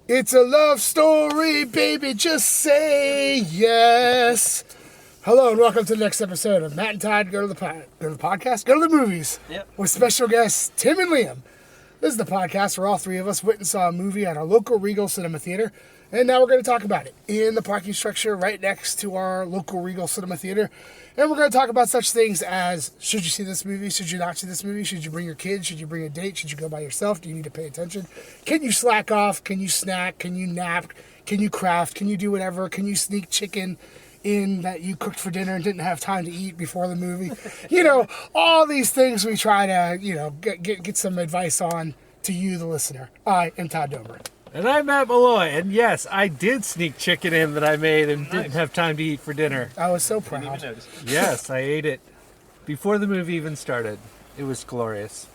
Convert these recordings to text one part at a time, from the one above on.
It's a love story, baby, just say yes. Hello and welcome to the next episode of Matt and Todd Go to the Podcast, Go to the Movies. Yep. With special guests Tim and Liam. This is the podcast where all three of us went and saw a movie at our local Regal Cinema Theater, and now we're going to talk about it in the parking structure right next to our local Regal Cinema Theater. And we're going to talk about such things as, should you see this movie? Should you not see this movie? Should you bring your kids? Should you bring a date? Should you go by yourself? Do you need to pay attention? Can you slack off? Can you snack? Can you nap? Can you craft? Can you do whatever? Can you sneak chicken in that you cooked for dinner and didn't have time to eat before the movie? All these things we try to, get some advice on to you, the listener. I am Todd Dober. And I'm Matt Malloy, and yes, I did sneak chicken in that I made and didn't have time to eat for dinner. I was so proud. Yes, I ate it before the movie even started. It was glorious.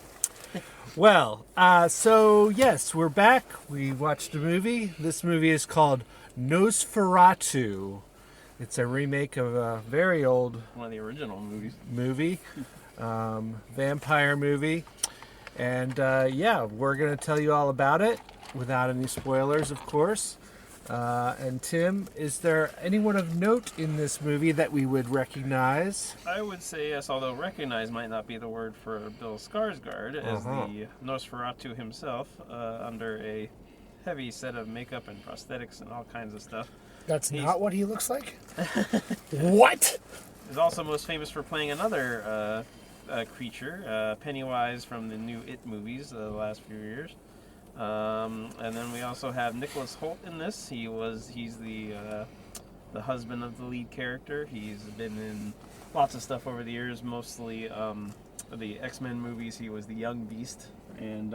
Well, so yes, we're back. We watched a movie. This movie is called Nosferatu. It's a remake of a very old... one of the original movie. Vampire movie. And we're going to tell you all about it. Without any spoilers, of course. And Tim, is there anyone of note in this movie that we would recognize? I would say yes, although recognize might not be the word for Bill Skarsgård as the Nosferatu himself, under a heavy set of makeup and prosthetics and all kinds of stuff. He's not what he looks like? What? He's also most famous for playing another creature, Pennywise from the new It movies the last few years. And then we also have Nicholas Hoult in this. He's the husband of the lead character. He's been in lots of stuff over the years, mostly the X-Men movies. He was the Young Beast, and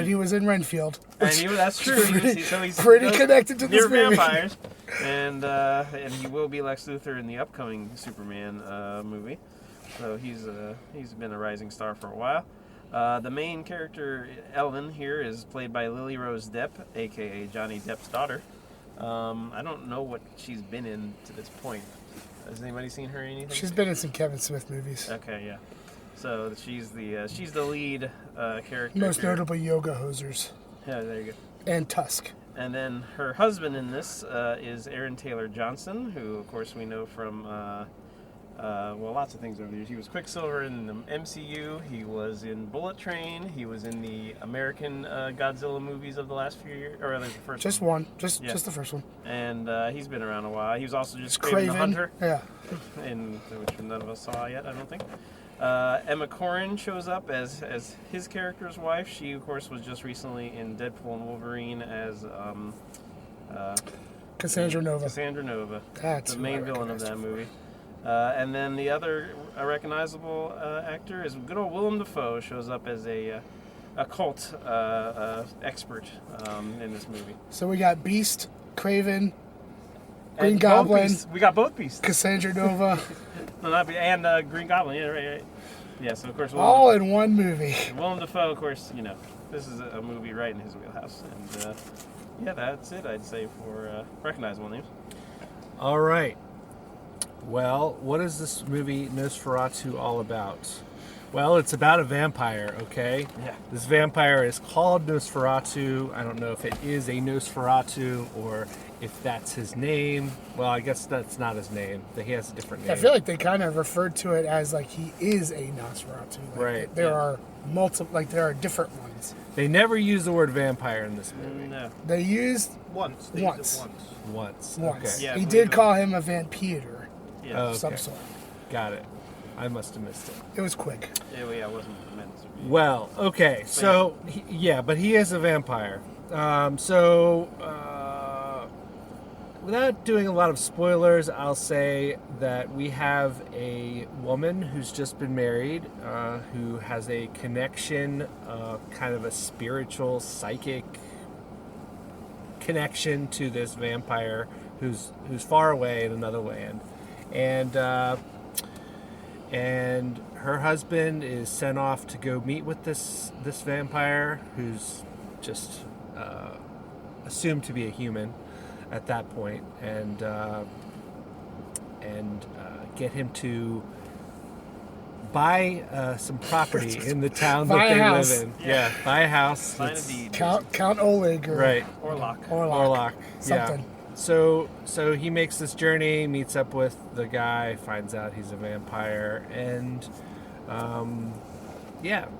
he was in Renfield. And that's true. He's pretty connected to this movie. Vampires, and he will be Lex Luthor in the upcoming Superman movie. So he's been a rising star for a while. The main character, Ellen, here is played by Lily-Rose Depp, a.k.a. Johnny Depp's daughter. I don't know what she's been in to this point. Has anybody seen her in anything? She's been in some Kevin Smith movies. Okay, yeah. So she's the lead character. Most notably Yoga Hosers. Yeah, there you go. And Tusk. And then her husband in this is Aaron Taylor Johnson, who, of course, we know from... lots of things over the years. He was Quicksilver in the MCU. He was in Bullet Train. He was in the American Godzilla movies of the last few years. Or the first just one. Just the first one. And he's been around a while. He was also just Kraven the Hunter. Yeah. Which none of us saw yet, I don't think. Emma Corrin shows up as his character's wife. She, of course, was just recently in Deadpool and Wolverine as... Cassandra Nova. Cassandra Nova. That's the main villain of that movie. And then the other recognizable actor is good old Willem Dafoe. Shows up as a cult expert in this movie. So we got Beast, Kraven, Green Goblin. We got both Beasts. Cassandra Nova. and Green Goblin. Yeah, right. Yeah, so of course... all in one movie. Willem Dafoe, of course, this is a movie right in his wheelhouse. And that's it, I'd say, for recognizable names. All right. Well, what is this movie Nosferatu all about? Well, it's about a vampire, okay? Yeah. This vampire is called Nosferatu. I don't know if it is a Nosferatu or if that's his name. Well, I guess that's not his name. He has a different name. I feel like they kind of referred to it as like he is a Nosferatu. Right. There are multiple, there are different ones. They never use the word vampire in this movie. No. They used Once. Once. Once. Okay. Yeah, he did call him a vampire. Yeah. Of some sort. Got it. I must have missed it. It was quick. Yeah, it wasn't meant to be. Well, okay. So, but he is a vampire. Without doing a lot of spoilers, I'll say that we have a woman who's just been married, who has a connection, kind of a spiritual, psychic connection to this vampire who's far away in another land. And her husband is sent off to go meet with this vampire who's just assumed to be a human at that point, and get him to buy some property in the town that Buy a they house. live in. Yeah, buy a house. Sign a that's- deed. Count Oleg or Right. Orlok. Orlok. something. Yeah. So he makes this journey, meets up with the guy, finds out he's a vampire, and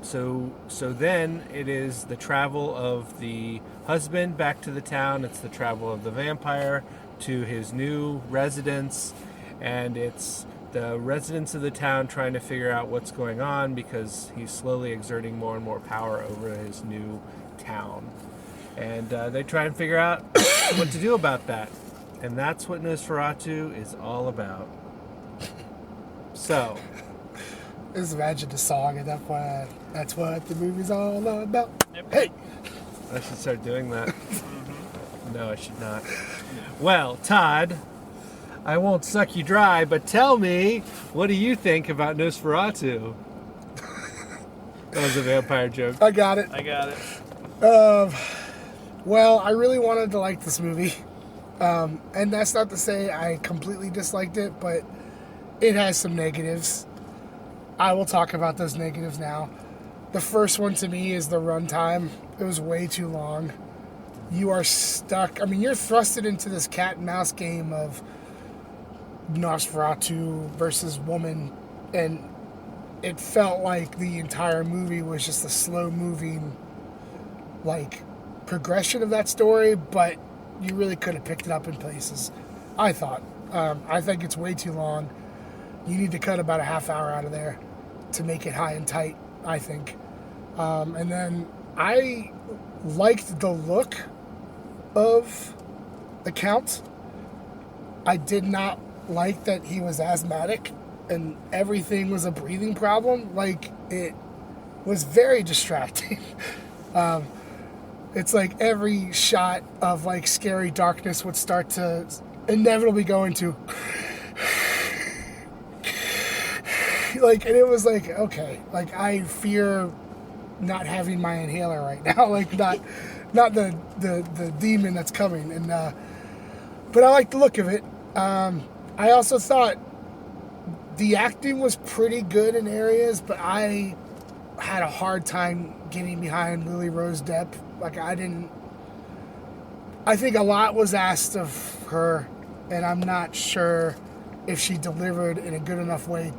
so then it is the travel of the husband back to the town. It's the travel of the vampire to his new residence, and it's the residents of the town trying to figure out what's going on because he's slowly exerting more and more power over his new town. And they try and figure out what to do about that. And that's what Nosferatu is all about. So, Just imagine the song at that point. That's what the movie's all about. Yep. Hey! I should start doing that. No, I should not. Well, Todd, I won't suck you dry, but tell me, what do you think about Nosferatu? That was a vampire joke. I got it. I got it. Well, I really wanted to like this movie. And that's not to say I completely disliked it, but it has some negatives. I will talk about those negatives now. The first one to me is the runtime. It was way too long. You are stuck. I mean, you're thrusted into this cat and mouse game of Nosferatu versus woman, and it felt like the entire movie was just a slow moving, like, progression of that story, but you really could have picked it up in places, I thought. I think it's way too long. You need to cut about a half hour out of there to make it high and tight, I think. And then I liked the look of the Count. I did not like that he was asthmatic and everything was a breathing problem. Like, it was very distracting. It's like every shot of like scary darkness would start to inevitably go into like, and it was like, okay, like I fear not having my inhaler right now, like not the demon that's coming, and but I like the look of it. I also thought the acting was pretty good in areas, but I had a hard time getting behind Lily-Rose Depp. Like, I think a lot was asked of her, and I'm not sure if she delivered in a good enough way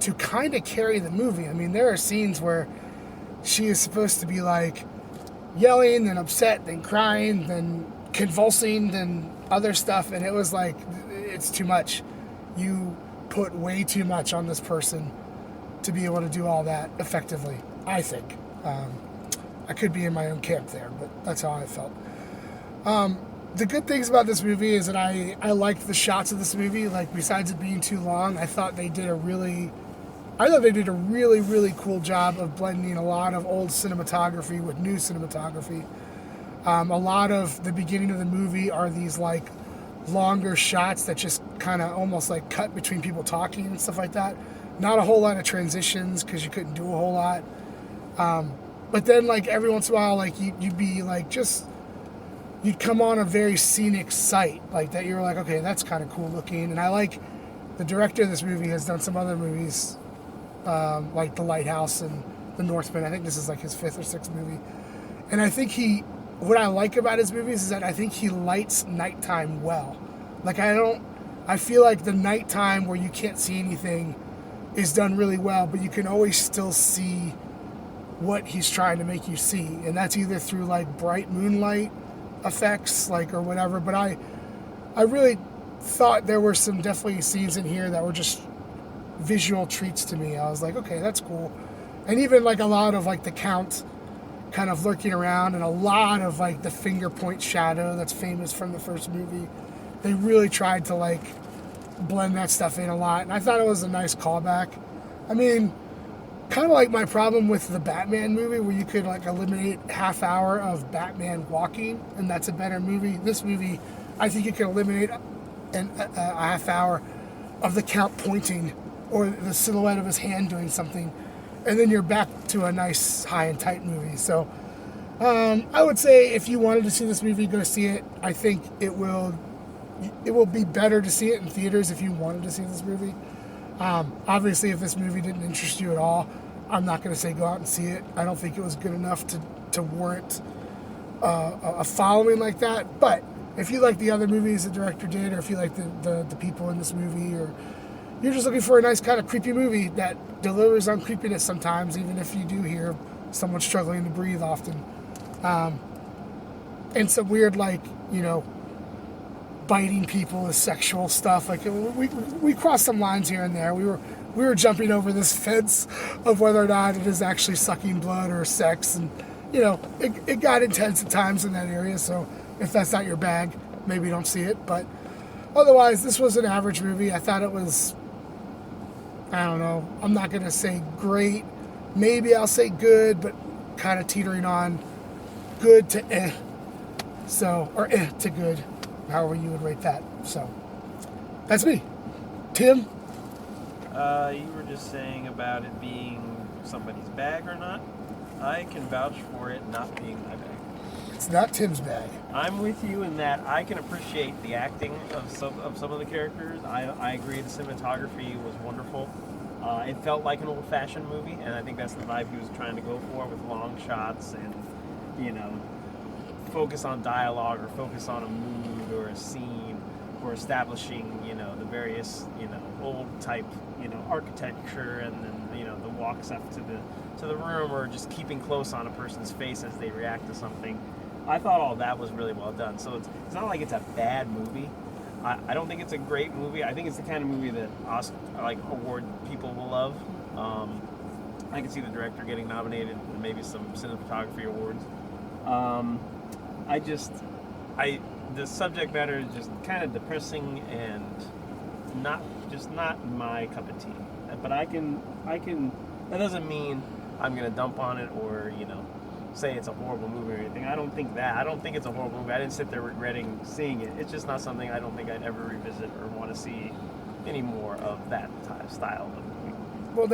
to kind of carry the movie. I mean, there are scenes where she is supposed to be like yelling, then upset, then crying, then convulsing, then other stuff, and it was like, it's too much. You put way too much on this person to be able to do all that effectively, I think. I could be in my own camp there, but that's how I felt. The good things about this movie is that I liked the shots of this movie. Like, besides it being too long, I thought they did a really, really cool job of blending a lot of old cinematography with new cinematography. A lot of the beginning of the movie are these like longer shots that just kind of almost like cut between people talking and stuff like that. Not a whole lot of transitions because you couldn't do a whole lot. But then, like, every once in a while, like, you'd be, like, you'd come on a very scenic site, like, that you were like, okay, that's kind of cool looking. And I like, the director of this movie has done some other movies, like The Lighthouse and The Northman. I think this is, like, his 5th or 6th movie. And I think what I like about his movies is that I think he lights nighttime well. Like, I feel like the nighttime where you can't see anything is done really well, but you can always still see what he's trying to make you see, and that's either through like bright moonlight effects, like, or whatever. But I really thought there were some definitely scenes in here that were just visual treats to me. I was like, okay, that's cool. And even like a lot of like the Count kind of lurking around, and a lot of like the finger point shadow that's famous from the first movie. They really tried to like blend that stuff in a lot, and I thought it was a nice callback. I mean, kind of like my problem with the Batman movie, where you could like eliminate half hour of Batman walking, and that's a better movie. This movie, I think you can eliminate a half hour of the Count pointing or the silhouette of his hand doing something, and then you're back to a nice high and tight movie. So I would say if you wanted to see this movie, go see it. I think it will be better to see it in theaters if you wanted to see this movie. Obviously, if this movie didn't interest you at all, I'm not going to say go out and see it. I don't think it was good enough to warrant a following like that. But if you like the other movies the director did, or if you like the people in this movie, or you're just looking for a nice kind of creepy movie that delivers on creepiness sometimes, even if you do hear someone struggling to breathe often. And some weird, like, biting people with sexual stuff. Like, we crossed some lines here and there. We were jumping over this fence of whether or not it is actually sucking blood or sex. And, it got intense at times in that area. So if that's not your bag, maybe don't see it. But otherwise, this was an average movie. I thought it was, I don't know, I'm not going to say great. Maybe I'll say good, but kind of teetering on good to eh. So, or eh to good, however you would rate that. So, that's me. Tim? You were just saying about it being somebody's bag or not. I can vouch for it not being my bag. It's not Tim's bag. I'm with you in that I can appreciate the acting of some of the characters. I agree the cinematography was wonderful. It felt like an old-fashioned movie, and I think that's the vibe he was trying to go for, with long shots and, focus on dialogue or focus on a mood or a scene or establishing, the various, old type, architecture, and then, the walks up to the room, or just keeping close on a person's face as they react to something. I thought all that was really well done. So it's not like it's a bad movie. I don't think it's a great movie. I think it's the kind of movie that award people will love. I can see the director getting nominated and maybe some cinematography awards. The subject matter is just kind of depressing and not my cup of tea. But I can. That doesn't mean I'm gonna dump on it or say it's a horrible movie or anything. I don't think that. I don't think it's a horrible movie. I didn't sit there regretting seeing it. It's just not something I don't think I'd ever revisit or want to see any more of that style of movie. Well,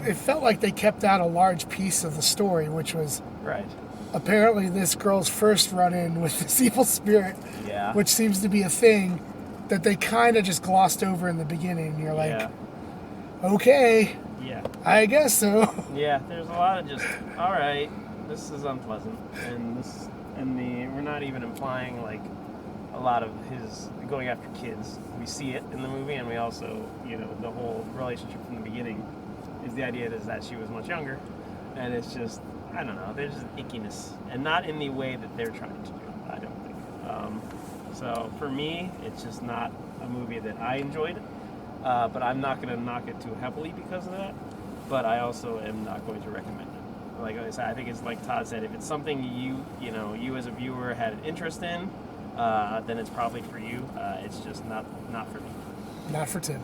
it felt like they kept out a large piece of the story, which was right. Apparently this girl's first run-in with this evil spirit, yeah. Which seems to be a thing that they kind of just glossed over in the beginning. And you're like, okay, yeah, I guess so. Yeah, there's a lot of just, all right, this is unpleasant, and we're not even implying like a lot of his going after kids. We see it in the movie, and we also, the whole relationship from the beginning is the idea is that she was much younger, and it's just, I don't know, there's just ickiness, and not in the way that they're trying to do, I don't think. So for me, it's just not a movie that I enjoyed, but I'm not going to knock it too heavily because of that, but I also am not going to recommend it. Like I said, I think it's like Todd said, if it's something you as a viewer had an interest in, then it's probably for you. It's just not for me. Not for Tim.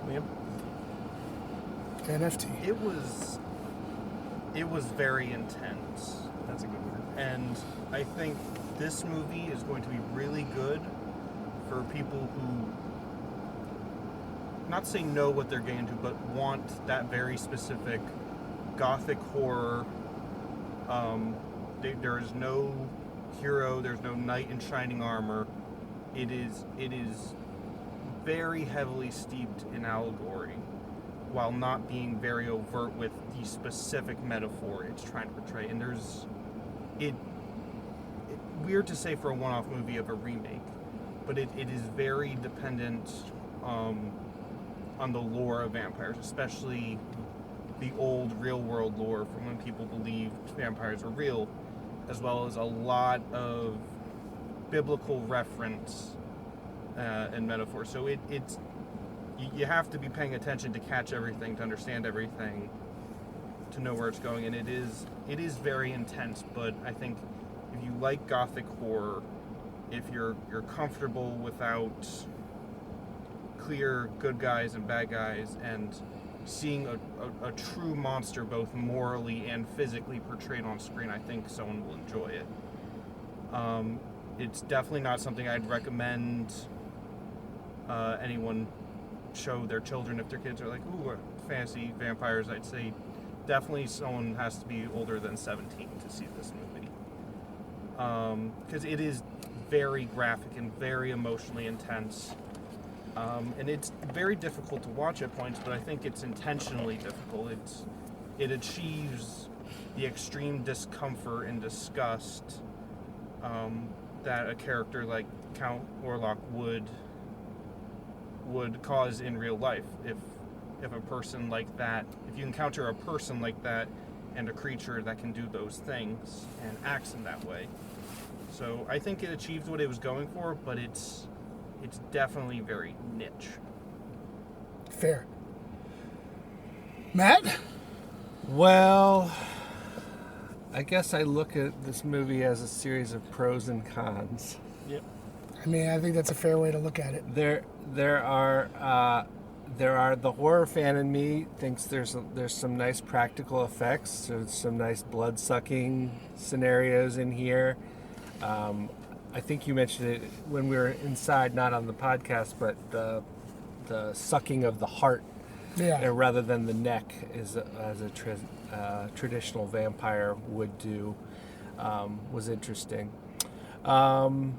Liam? NFT. It was very intense. That's a good word. And I think this movie is going to be really good for people who, not say know what they're getting into, but want that very specific gothic horror. There is no hero, there's no knight in shining armor. It is very heavily steeped in allegory, while not being very overt with the specific metaphor it's trying to portray. And weird to say for a one-off movie of a remake, but it is very dependent on the lore of vampires, especially the old real-world lore from when people believed vampires were real, as well as a lot of biblical reference and metaphor. So it's you have to be paying attention to catch everything, to understand everything, to know where it's going, and it is very intense. But I think if you like gothic horror, if you're comfortable without clear good guys and bad guys, and seeing a true monster both morally and physically portrayed on screen, I think someone will enjoy it. It's definitely not something I'd recommend anyone show their children if their kids are like, ooh, fantasy vampires. I'd say definitely someone has to be older than 17 to see this movie. Because it is very graphic and very emotionally intense. And it's very difficult to watch at points, but I think it's intentionally difficult. It achieves the extreme discomfort and disgust that a character like Count Orlok would cause in real life. If a person like that, if you encounter a person like that and a creature that can do those things and acts in that way. So I think it achieved what it was going for, but it's definitely very niche. Fair. Matt? Well, I guess I look at this movie as a series of pros and cons. Yep. I mean, I think that's a fair way to look at it. There are the horror fan in me thinks there's some nice practical effects. There's some nice blood sucking scenarios in here. I think you mentioned it when we were inside, not on the podcast, but the sucking of the heart, rather than the neck, as a traditional vampire would do, was interesting. However,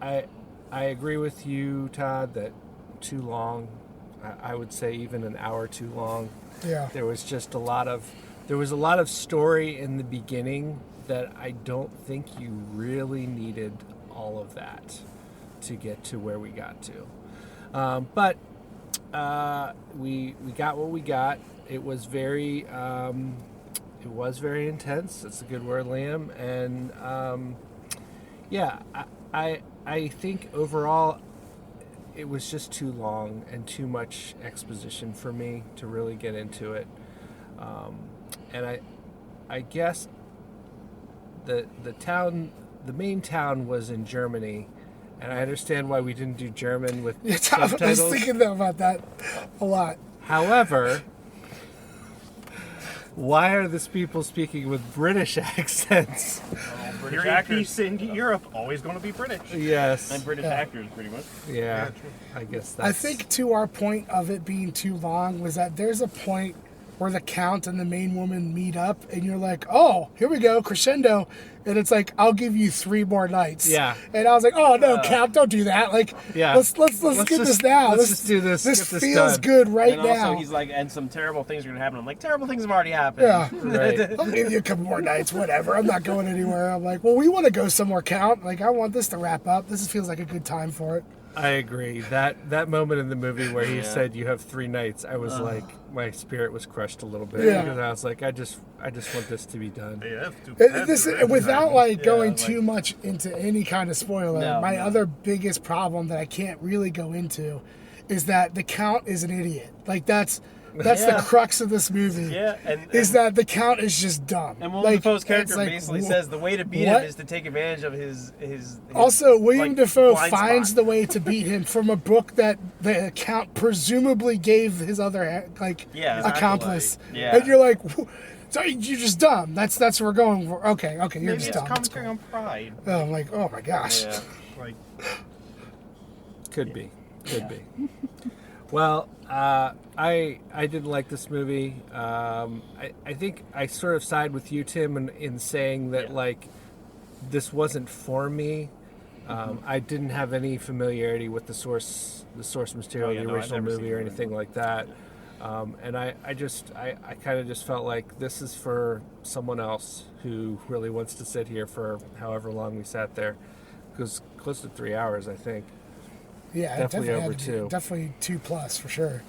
I agree with you, Todd, that too long. I would say even an hour too long. Yeah. There was just a lot of story in the beginning that I don't think you really needed all of that to get to where we got to. But we got what we got. It was very intense. That's a good word, Liam. And I think overall it was just too long and too much exposition for me to really get into it. And I guess the main town was in Germany, and I understand why we didn't do German with subtitles. I was thinking about that a lot. However, why are these people speaking with British accents? British Period actors. piece in Europe, always going to be British. Yes. And British actors, pretty much. Yeah, true. I guess that's... I think to our point of it being too long was that there's a point where the Count and the main woman meet up, and you're like, oh, here we go, crescendo. And it's like, I'll give you 3 more nights. Yeah. And I was like, oh, no, Count, don't do that. Like, Yeah. let's get this now. Let's just do this. This Get this feels done. good right And now. also, he's like, and some terrible things are going to happen. I'm like, terrible things have already happened. Yeah. Right. I'll give you a couple more nights, whatever. I'm not going anywhere. I'm like, well, we want to go somewhere, Count. Like, I want this to wrap up. This feels like a good time for it. I agree. That moment in the movie where he Yeah. said you have 3 nights, I was like, my spirit was crushed a little bit. Yeah. Because I was like, I just want this to be done. Without going like- too much into any kind of spoiler, No, my no. other biggest problem that I can't really go into is that the Count is an idiot. Like that's Yeah. the crux of this movie. Yeah, is that the Count is just dumb. And Willem Dafoe's it's character like, basically wh- says the way to beat what? him is to take advantage of his Also, William like, Dafoe blind finds spot. the way to beat him from a book that the Count presumably gave his other his accomplice. acolyte. Yeah. And you're like, so you're just dumb. That's what we're going for. Okay, you're Maybe just it's dumb. It's commentary cool. on pride. Oh, I'm like, oh my gosh. Yeah. Like, Could be. Well, I didn't like this movie. I think I sort of side with you, Tim, in saying that like this wasn't for me. I didn't have any familiarity with the source material, Oh, yeah, the no, I've original never movie seen or the anything like that. And I kind of just felt like this is for someone else who really wants to sit here for however long we sat there. It was close to 3 hours, I think. Yeah, Definitely it over had to be- 2. Definitely 2+ for sure.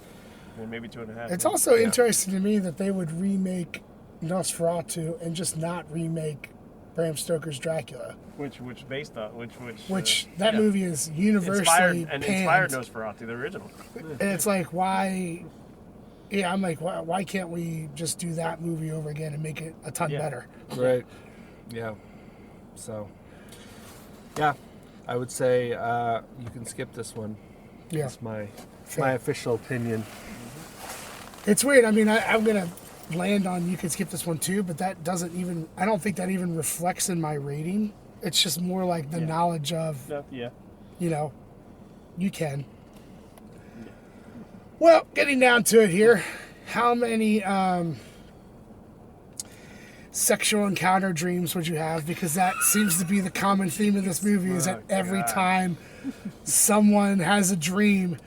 Or maybe 2.5. It's also interesting to me that they would remake Nosferatu and just not remake Bram Stoker's Dracula, which based on which that yeah. movie is universally inspired panned. Nosferatu, the original. And it's like, why? Yeah, I'm like, why can't we just do that movie over again and make it a ton better? Right. Yeah. So, yeah, I would say you can skip this one. Yeah, That's my Fair. official opinion. It's weird. I mean, I'm gonna land on you can skip this one too, but that doesn't even. I don't think that even reflects in my rating. It's just more like the knowledge of, Yeah. You can. Well, getting down to it here, how many? sexual encounter dreams would you have? Because that seems to be the common theme of this movie, is that every time someone has a dream,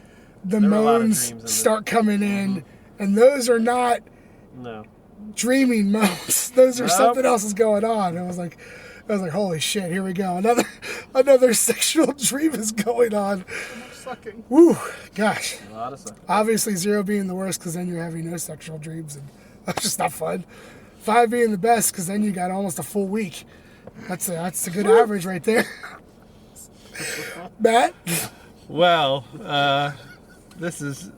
the There were a lot of moans dreams in this. start coming in, and those are not No. dreaming moans. Those are Nope. something else is going on. I was like, holy shit, here we go. Another sexual dream is going on. Sucking. Woo, gosh. A lot of stuff. Obviously 0 being the worst, because then you're having no sexual dreams, and that's just not fun. 5 being the best, because then you got almost a full week. That's a good average right there. Matt? Well, this is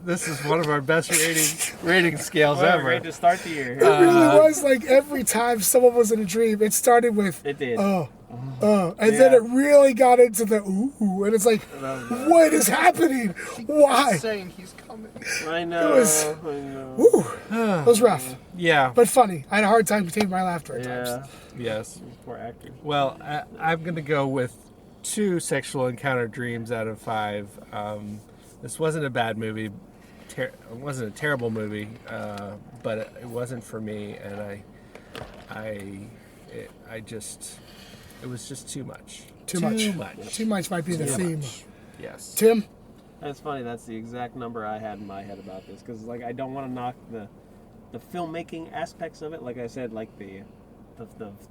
one of our best rating scales Well, ever. great to start the year. It really was like every time someone was in a dream, it started with, It did. and then it really got into the ooh, and it's like, what is happening? Why? Saying he's coming. I know. It was- I know. Woo, it was rough, Yeah. but funny. I had a hard time containing my laughter at Yeah. times. Yes. These poor actors. Well, I'm going to go with 2 sexual encounter dreams out of 5. This wasn't a bad movie. It wasn't a terrible movie, but it wasn't for me, and it was just too much. Too much might be the theme. Yes. Tim? That's funny. That's the exact number I had in my head about this, because like I don't want to knock the filmmaking aspects of it. Like I said, like the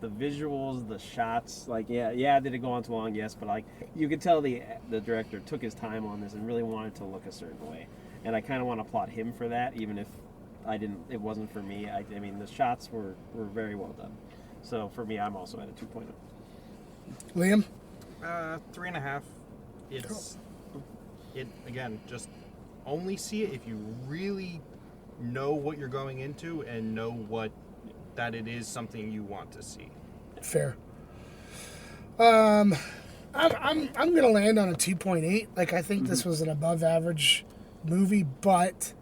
visuals, the shots. Like yeah, did it go on too long? Yes, but like you could tell the director took his time on this and really wanted to look a certain way, and I kind of want to applaud him for that, even if it wasn't for me. I mean, the shots were very well done. So for me, I'm also at a 2.0. Liam? 3.5. It again, just only see it if you really know what you're going into and know that it is something you want to see. Fair. I'm gonna land on a 2.8. Like, I think this was an above average movie, but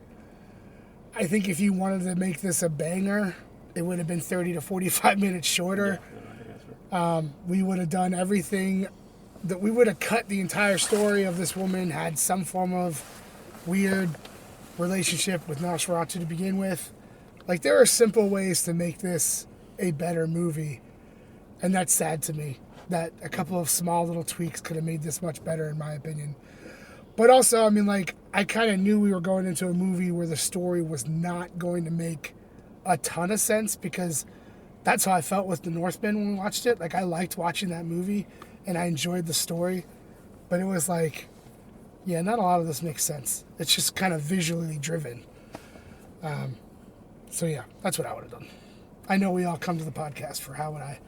I think if you wanted to make this a banger, it would have been 30 to 45 minutes shorter. We would have done everything that we would have cut the entire story of this woman, had some form of weird relationship with Nosferatu to begin with. Like, there are simple ways to make this a better movie, and that's sad to me that a couple of small little tweaks could have made this much better, in my opinion. But also, I mean, like, I kind of knew we were going into a movie where the story was not going to make a ton of sense, because that's how I felt with The Northman when we watched it. Like, I liked watching that movie, and I enjoyed the story, but it was like, yeah, not a lot of this makes sense. It's just kind of visually driven. So yeah, that's what I would have done. I know we all come to the podcast for how would I,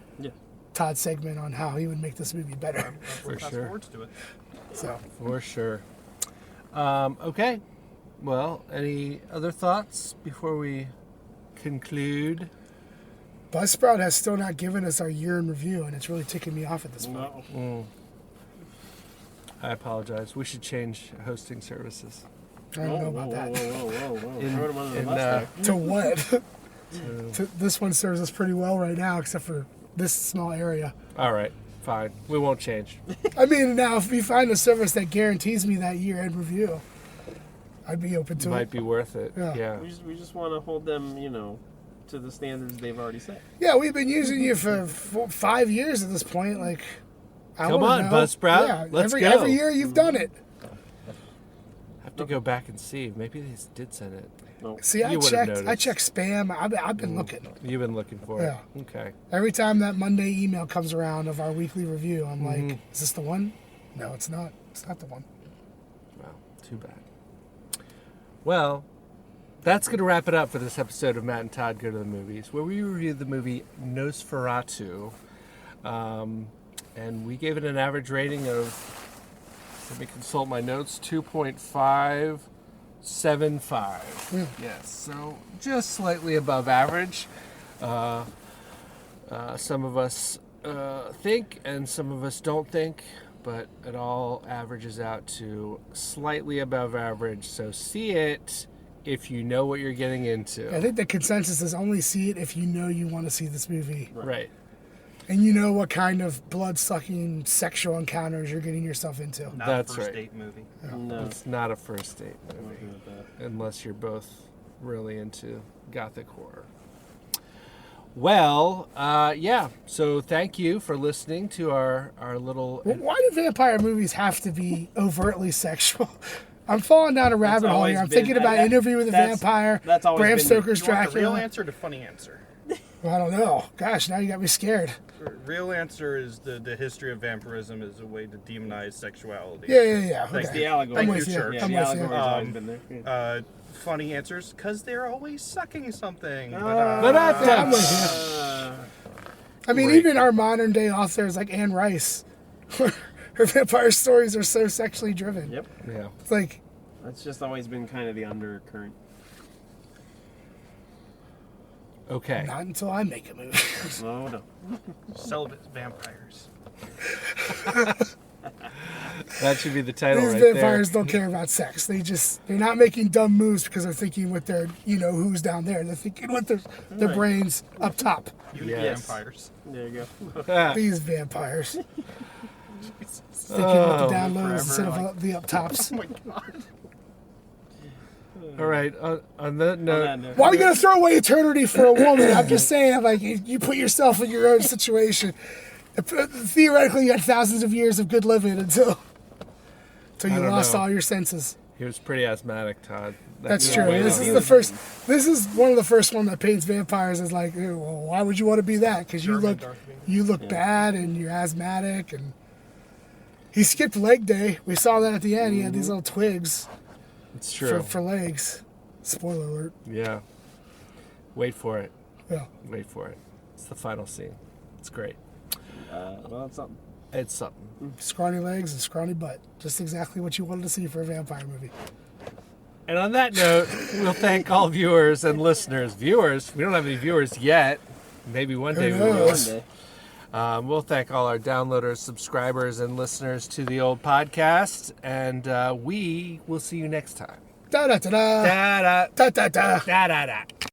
Todd's segment on how he would make this movie better. For Fast sure. forwards to it. So For sure. Okay. Well, any other thoughts before we conclude? Buzzsprout has still not given us our year in review, and it's really ticking me off at this point. No. I apologize. We should change hosting services. I don't know about that. Whoa. In- Throw them under the in, bus there. To what? This one serves us pretty well right now, except for this small area. All right. Fine. We won't change. I mean, now if we find a service that guarantees me that year-end review, I'd be open to Might it. be worth it. Yeah. We just want to hold them, to the standards they've already set. Yeah, we've been using you for 5 years at this point. Like, I Come wanna on, know. Buzzsprout. Yeah, Let's go. every year you've done it. I have to go back and see. Maybe they did send it. No. See, I You would've checked. I noticed. checked spam. I've been looking. You've been looking for Yeah. it. Okay. Every time that Monday email comes around of our weekly review, I'm Mm-hmm. like, is this the one? No, it's not. It's not the one. Well, too bad. Well, that's going to wrap it up for this episode of Matt and Todd Go to the Movies, where we reviewed the movie Nosferatu. And we gave it an average rating of, let me consult my notes, 2.575. Yes, so just slightly above average. Some of us think and some of us don't think, but it all averages out to slightly above average. So see it if you know what you're getting into. I think the consensus is only see it if you know you want to see this movie. Right. And you know what kind of blood-sucking sexual encounters you're getting yourself into. Not That's a first right. date movie. No. It's not a first date I don't movie, agree with that. unless you're both really into gothic horror. Well, yeah. So thank you for listening to our little. Well, why do vampire movies have to be overtly sexual? I'm falling down a rabbit hole always here. I'm been- thinking about Interview with a Vampire, that's always Bram been- Stoker's You want the real Dracula. answer or the funny answer? Well, I don't know. Gosh, now you got me scared. Real answer is the history of vampirism is a way to demonize sexuality. Yeah. Like Okay. the allegory. I'm Thank with you, you. Church. Yeah, I'm the with allegory's you. always been there. Yeah. Funny answers because they're always sucking something. Yeah, I'm with you. I mean, Great. even our modern day authors like Anne Rice, her vampire stories are so sexually driven. Yep. Yeah. It's like, That's just always been kind of the undercurrent. Okay. not until I make a movie. No, no. Celibate vampires. That should be the title These right vampires there. don't care about sex. They're not making dumb moves because they're thinking with their, who's down there. They're thinking with their Right. brains up top. You Yes. vampires. There you go. Ah, These vampires. Thinking Oh, with the down lows forever, instead of like- the up tops. Oh my god. all right. On that note, Why are you going to throw away eternity for a woman? I'm just saying, like, you put yourself in your own situation. Theoretically, you had thousands of years of good living until you I don't lost know. all your senses. he was pretty asthmatic, Todd. That's Yeah, true. wait This on is it. the first. This is one of the first one that paints vampires as like, well, why would you want to be that? Because German Darth Vader. you look bad and you're asthmatic and. He skipped leg day. We saw that at the end. He had these little twigs It's true. for legs. Spoiler alert. Yeah. Wait for it. Yeah. Wait for it. It's the final scene. It's great. Well, it's something. It's something. Scrawny legs and scrawny butt. Just exactly what you wanted to see for a vampire movie. And on that note, we'll thank all viewers and listeners. Viewers, we don't have any viewers yet. Maybe one day we Who will. knows? One day. We'll thank all our downloaders, subscribers, and listeners to the old podcast. And we will see you next time. Da da da da Da da da da da. da da da.